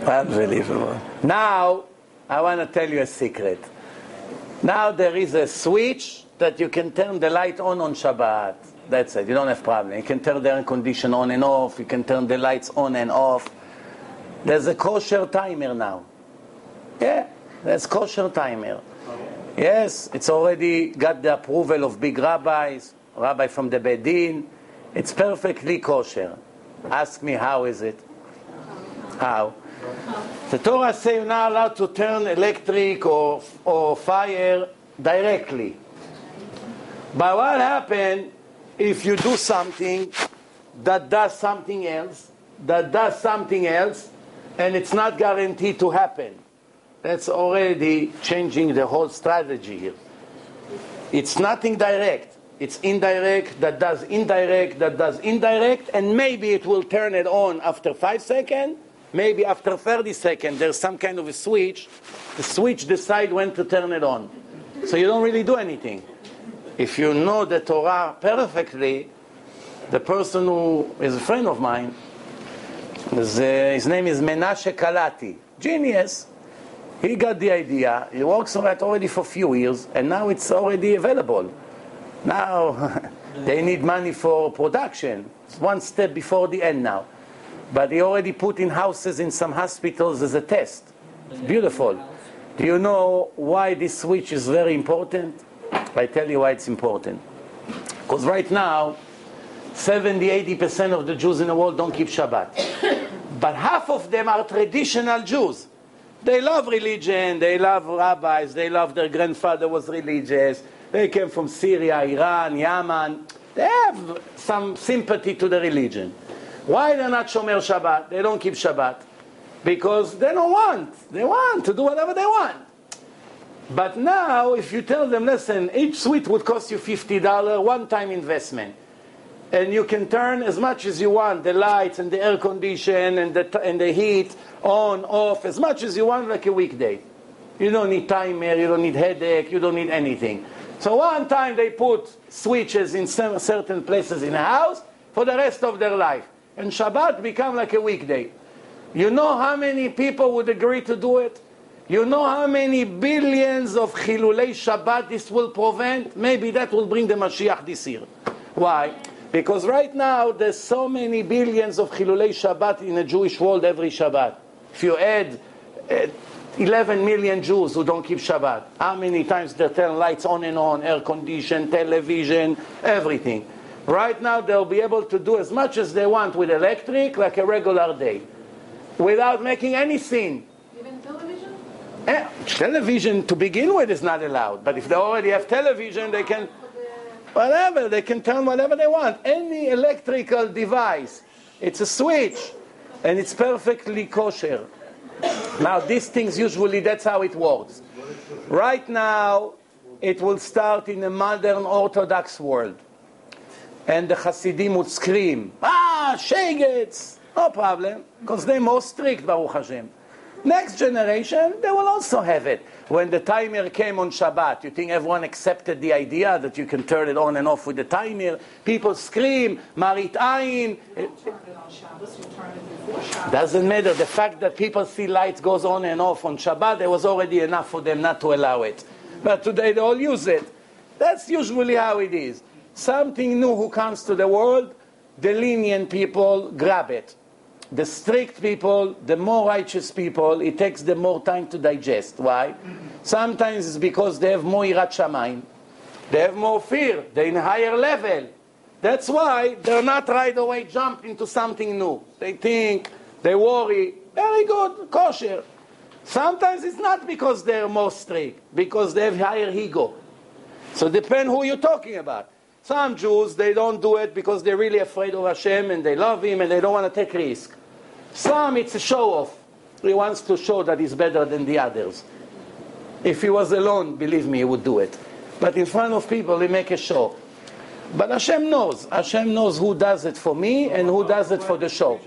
Unbelievable. Now, I want to tell you a secret. Now there is a switch that you can turn the light on Shabbat. That's it. You don't have problem. You can turn the air condition on and off. You can turn the lights on and off. There's a kosher timer now. Yeah, there's kosher timer. Yes, it's already got the approval of big rabbis, rabbi from the Beit Din. It's perfectly kosher. Ask me, how is it? How? The Torah says you're not allowed to turn electric or fire directly. But what happens if you do something that does something else, and it's not guaranteed to happen? That's already changing the whole strategy here. It's nothing direct. It's indirect, that does indirect, and maybe it will turn it on after 5 seconds, maybe after 30 seconds, there's some kind of a switch. The switch decides when to turn it on. So you don't really do anything. If you know the Torah perfectly, the person who is a friend of mine, his name is Menashe Kalati, genius. He got the idea. He works on it already for a few years, and now it's already available. Now, they need money for production. It's one step before the end now. But he already put in houses in some hospitals as a test. It's beautiful. Do you know why this switch is very important? I tell you why it's important. Because right now, 70-80% of the Jews in the world don't keep Shabbat. But half of them are traditional Jews. They love religion, they love rabbis, they love their grandfather was religious. They came from Syria, Iran, Yemen. They have some sympathy to the religion. Why they're not Shomer Shabbat? They don't keep Shabbat. Because they don't want. They want to do whatever they want. But now, if you tell them, listen, each suite would cost you $50, one-time investment. And you can turn as much as you want, the lights and the air condition and the heat on, off, as much as you want, like a weekday. You don't need timer, you don't need headache, you don't need anything. So one time they put switches in certain places in the house for the rest of their life. And Shabbat become like a weekday. You know how many people would agree to do it? You know how many billions of Chilulei Shabbat this will prevent? Maybe that will bring the Mashiach this year. Why? Because right now there's so many billions of Chilulei Shabbat in the Jewish world every Shabbat. If you add 11 million Jews who don't keep Shabbat, how many times they turn lights on and on, air condition, television, everything. Right now they'll be able to do as much as they want with electric like a regular day, without making any sin. Even television? Television to begin with is not allowed, but if they already have television, they can, whatever, they can turn whatever they want. Any electrical device, it's a switch, and it's perfectly kosher. Now these things usually, that's how it works. Right now, it will start in a modern Orthodox world. And the Hasidim would scream, Shegets! No problem, because they're more strict, Baruch Hashem. Next generation, they will also have it. When the timer came on Shabbat, you think everyone accepted the idea that you can turn it on and off with the timer? People scream, Marit Ayin. Doesn't matter. The fact that people see lights goes on and off on Shabbat, there was already enough for them not to allow it. But today they all use it. That's usually how it is. Something new who comes to the world, the lenient people grab it. The strict people, the more righteous people, it takes them more time to digest. Why? Sometimes it's because they have more Yirat Shamayim. They have more fear. They're in a higher level. That's why they're not right away jump into something new. They think, they worry. Very good, kosher. Sometimes it's not because they're more strict, because they have higher ego. So depend who you're talking about. Some Jews, they don't do it because they're really afraid of Hashem and they love Him and they don't want to take risk. Some, it's a show-off. He wants to show that he's better than the others. If he was alone, believe me, he would do it. But in front of people, he make a show. But Hashem knows. Hashem knows who does it for me and who does it for the show.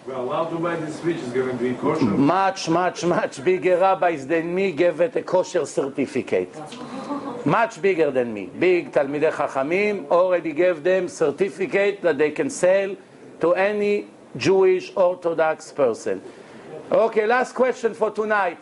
We're allowed to buy this switch. It's going to be kosher. Much bigger rabbis than me gave it a kosher certificate. Much bigger than me. Big Talmidei Chachamim already gave them certificate that they can sell to any Jewish Orthodox person. Okay, last question for tonight.